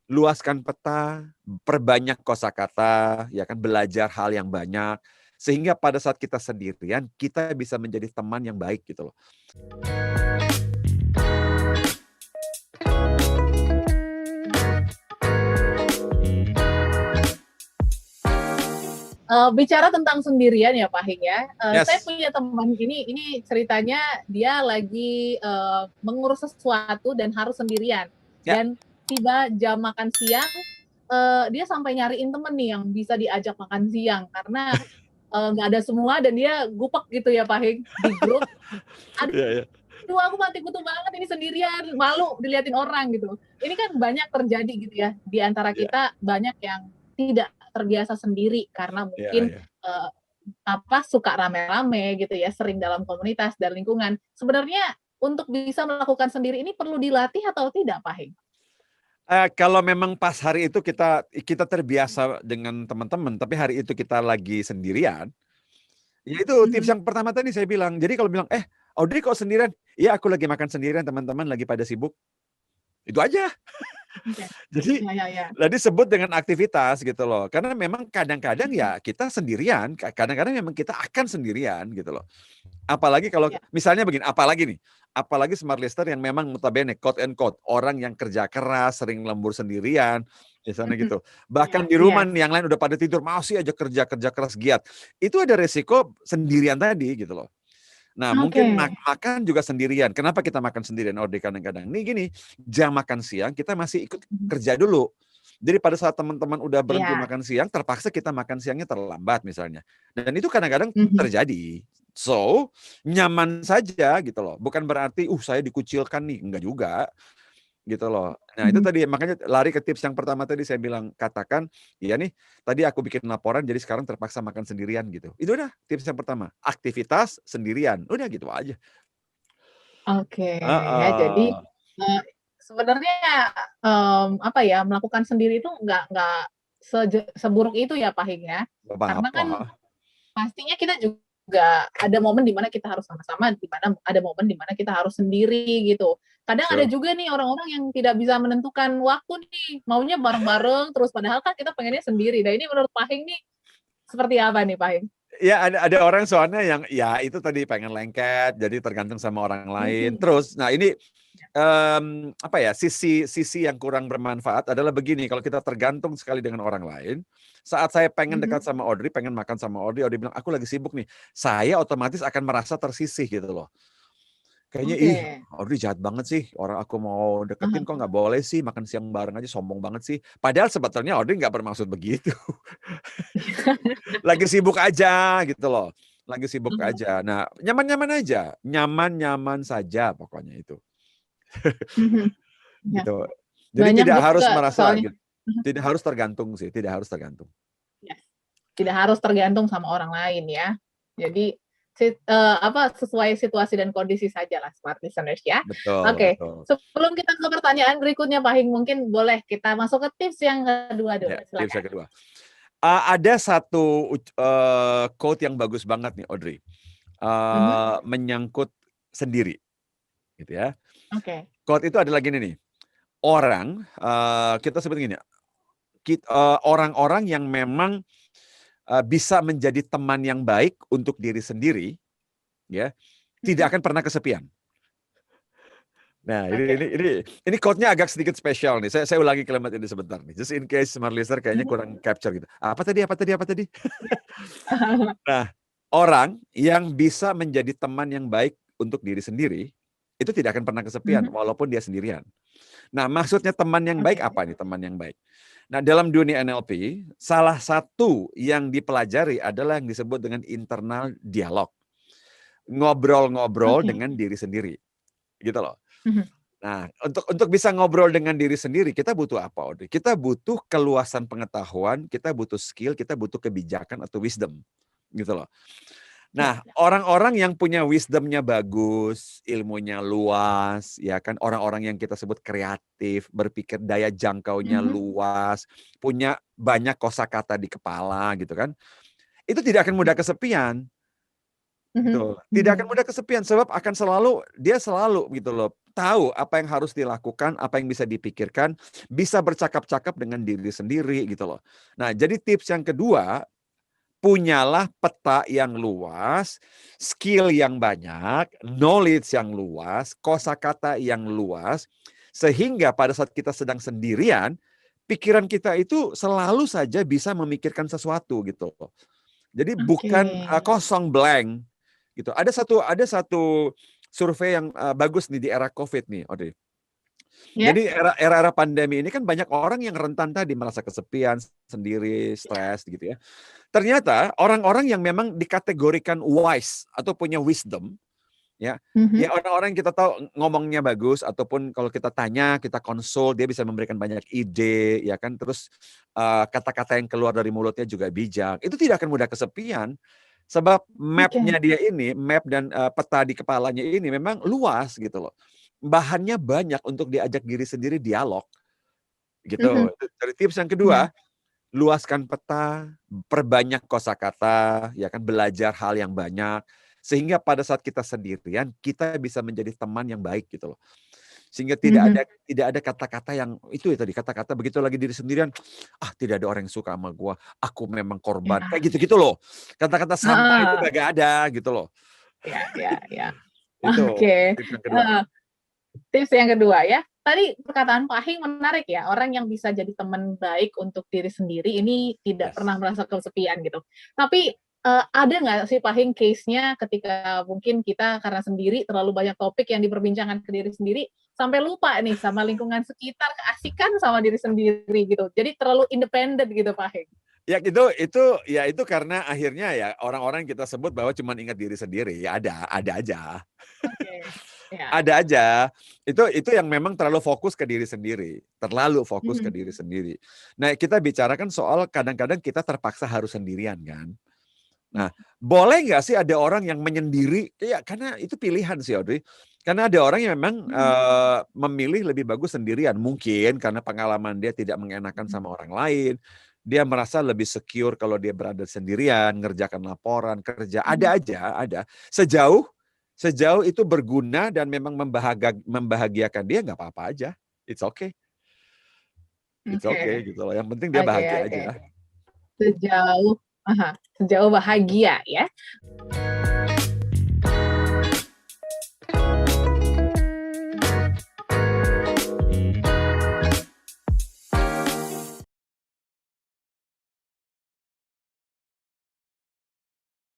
luaskan peta, perbanyak kosakata, ya kan, belajar hal yang banyak, sehingga pada saat kita sendirian, kita bisa menjadi teman yang baik gitu loh. Bicara tentang sendirian ya Pak Hing ya, saya Yes. punya teman ini ceritanya dia lagi mengurus sesuatu dan harus sendirian. Ya. Dan tiba jam makan siang, dia sampai nyariin temen nih yang bisa diajak makan siang karena nggak ada semua dan dia gupek gitu ya Pak Hing di grup. Iya, iya. Aduh aku mati kutu banget ini sendirian, malu diliatin orang gitu. Ini kan banyak terjadi gitu ya di antara Iya, kita, banyak yang tidak terbiasa sendiri karena iya, mungkin iya. suka rame-rame gitu ya, sering dalam komunitas dan lingkungan. Sebenarnya untuk bisa melakukan sendiri ini perlu dilatih atau tidak, Pak Heng? Kalau memang pas hari itu kita terbiasa dengan teman-teman, tapi hari itu kita lagi sendirian, ya itu tips Mhm. yang pertama tadi saya bilang. Jadi kalau bilang, Audrey kok sendirian?" "Iya aku lagi makan sendirian, teman-teman lagi pada sibuk." Itu aja. Oke. Jadi, Ya ya ya. disebut dengan aktivitas gitu loh. Karena memang kadang-kadang Mhm. ya kita sendirian, kadang-kadang memang kita akan sendirian gitu loh. Apalagi kalau Ya. misalnya begini, apalagi smart lister yang memang notabene quote and quote, orang yang kerja keras, sering lembur sendirian, misalnya Mhm. gitu. Iya Bahkan di iya. rumah yang lain udah pada tidur, masih aja kerja keras giat. Itu ada resiko sendirian tadi gitu loh. Nah, mungkin Oke. makan juga sendirian. Kenapa kita makan sendirian Orde kadang-kadang? Nih gini, jam makan siang kita masih ikut Mhm. kerja dulu. Jadi pada saat teman-teman udah berhenti Iya. makan siang, terpaksa kita makan siangnya terlambat misalnya. Dan itu kadang-kadang Mhm. terjadi. So, nyaman saja gitu loh. Bukan berarti, saya dikucilkan nih. Enggak juga. Gitu loh. Nah itu Mhm. tadi, makanya lari ke tips yang pertama tadi saya bilang, katakan, "Iya nih, tadi aku bikin laporan jadi sekarang terpaksa makan sendirian," gitu. Itu udah tips yang pertama, aktivitas sendirian, udah gitu aja. Oke, ya jadi, Heeh. sebenarnya, apa ya, melakukan sendiri itu nggak seburuk itu ya, Pak Hing ya. Nggak Karena apa-apa. kan pastinya kita juga ada momen di mana kita harus sama-sama, di mana ada momen di mana kita harus sendiri gitu. Kadang ada Betul. juga nih orang-orang yang tidak bisa menentukan waktu nih, maunya bareng-bareng terus padahal kan kita pengennya sendiri. Nah ini menurut Pak Hing nih seperti apa nih Pak Hing? Ya ada orang soalnya yang, ya itu tadi pengen lengket, jadi tergantung sama orang lain. Mhm. Terus, nah ini, apa ya, sisi yang kurang bermanfaat adalah begini, kalau kita tergantung sekali dengan orang lain, saat saya pengen dekat Mhm. sama Audrey, pengen makan sama Audrey, Audrey bilang, "Aku lagi sibuk nih." Saya otomatis akan merasa tersisih gitu loh. Kayaknya, "Ih, Oke. Audrey jahat banget sih, orang aku mau Ah deketin kok hah. nggak boleh sih, makan siang bareng aja, sombong banget sih." Padahal sebetulnya Audrey nggak bermaksud begitu. Lagi sibuk aja gitu loh, lagi sibuk aja. Nah, nyaman-nyaman aja, nyaman-nyaman saja pokoknya itu, Mhm. Ya, gitu. Jadi banyak tidak harus juga merasa soalnya. gitu, tidak harus tergantung sih, tidak harus tergantung. Ya, tidak harus tergantung sama orang lain ya. Jadi sesuai situasi dan kondisi sajalah smart listeners ya. Betul, Oke, betul. sebelum kita ke pertanyaan berikutnya Pak Hing, mungkin boleh kita masuk ke tips yang kedua dulu, Ya, tips silakan. yang kedua. Ada satu quote yang bagus banget nih Audrey, Mhm. menyangkut sendiri, gitu ya. Oke. Quote itu adalah gini nih, orang, kita sebut gini, orang-orang yang memang, bisa menjadi teman yang baik untuk diri sendiri, ya, Mhm. tidak akan pernah kesepian. Nah, Oke. ini quote-nya agak sedikit spesial nih, saya ulangi kalimat ini sebentar nih, just in case smart listener kayaknya Mhm. kurang capture gitu. Apa tadi apa tadi apa tadi? Nah, orang yang bisa menjadi teman yang baik untuk diri sendiri, itu tidak akan pernah kesepian Mhm. walaupun dia sendirian. Nah, maksudnya teman yang baik Oke. apa nih teman yang baik? Nah, dalam dunia NLP, salah satu yang dipelajari adalah yang disebut dengan internal dialog. Ngobrol-ngobrol Oke. dengan diri sendiri, gitu loh. Mhm. Nah, untuk bisa ngobrol dengan diri sendiri, kita butuh apa, Audrey? Kita butuh keluasan pengetahuan, kita butuh skill, kita butuh kebijakan atau wisdom, gitu loh. Ya Nah, ya. orang-orang yang punya wisdom-nya bagus, ilmunya luas, ya kan, orang-orang yang kita sebut kreatif, berpikir daya jangkaunya Mhm. luas, punya banyak kosakata di kepala gitu kan, itu tidak akan mudah kesepian, Mhm. gitu. Tidak akan Mhm. mudah kesepian sebab akan selalu dia selalu gitu loh, tahu apa yang harus dilakukan, apa yang bisa dipikirkan, bisa bercakap-cakap dengan diri sendiri gitu loh. Nah, jadi tips yang kedua, punyalah peta yang luas, skill yang banyak, knowledge yang luas, kosakata yang luas, sehingga pada saat kita sedang sendirian, pikiran kita itu selalu saja bisa memikirkan sesuatu gitu loh. Jadi Oke. bukan kosong blank gitu. Ada satu survei yang bagus nih di era Covid nih, Audrey. Ya. Jadi era pandemi ini kan banyak orang yang rentan tadi merasa kesepian, sendiri, stres gitu ya. Ternyata orang-orang yang memang dikategorikan wise atau punya wisdom, ya, Mhm. ya orang-orang yang kita tahu ngomongnya bagus ataupun kalau kita tanya, kita konsul, dia bisa memberikan banyak ide, ya kan. Terus kata-kata yang keluar dari mulutnya juga bijak. Itu tidak akan mudah kesepian. Sebab Oke. map-nya dia ini, map dan peta di kepalanya ini memang luas gitu loh. Bahannya banyak untuk diajak diri sendiri dialog Mhm. gitu. Dari tips yang kedua, Ya. luaskan peta, perbanyak kosakata, ya kan, belajar hal yang banyak sehingga pada saat kita sendirian kita bisa menjadi teman yang baik gitu loh. Sehingga Mhm. tidak ada kata-kata yang itu ya tadi kata-kata begitu lagi diri sendirian, ah tidak ada orang yang suka sama gua, aku memang korban. Ya. Kayak gitu-gitu loh. Kata-kata sampah itu Heeh. kagak ada gitu loh. Ya, ya, ya. Itu Oke. tips yang kedua. Heeh. Tips yang kedua ya. Tadi perkataan Pak Hing menarik ya, orang yang bisa jadi teman baik untuk diri sendiri ini tidak Yes. pernah merasa kesepian gitu. Tapi ada nggak sih Pak Hing case-nya ketika mungkin kita karena sendiri terlalu banyak topik yang diperbincangkan ke diri sendiri sampai lupa nih sama lingkungan sekitar, keasikan sama diri sendiri gitu. Jadi terlalu independen gitu Pak Hing. Ya itu karena akhirnya ya orang-orang kita sebut bahwa cuma ingat diri sendiri, ya ada aja. Oke. Ya. Ada aja. Itu yang memang terlalu fokus ke diri sendiri, terlalu fokus ke Mhm. diri sendiri. Nah, kita bicarakan soal kadang-kadang kita terpaksa harus sendirian kan. Nah, boleh nggak sih ada orang yang menyendiri? Ya, karena itu pilihan sih, Audrey. Karena ada orang yang memang Mhm. memilih lebih bagus sendirian. Mungkin karena pengalaman dia tidak mengenakan Mhm. sama orang lain. Dia merasa lebih secure kalau dia berada sendirian, ngerjakan laporan, kerja. Mhm. Ada aja, ada. Sejauh itu berguna dan memang membahagiakan dia, nggak apa-apa aja. It's okay. It's okay Oke. gitu loh. Yang penting dia Oke, bahagia oke. aja. Sejauh aha, sejauh bahagia ya.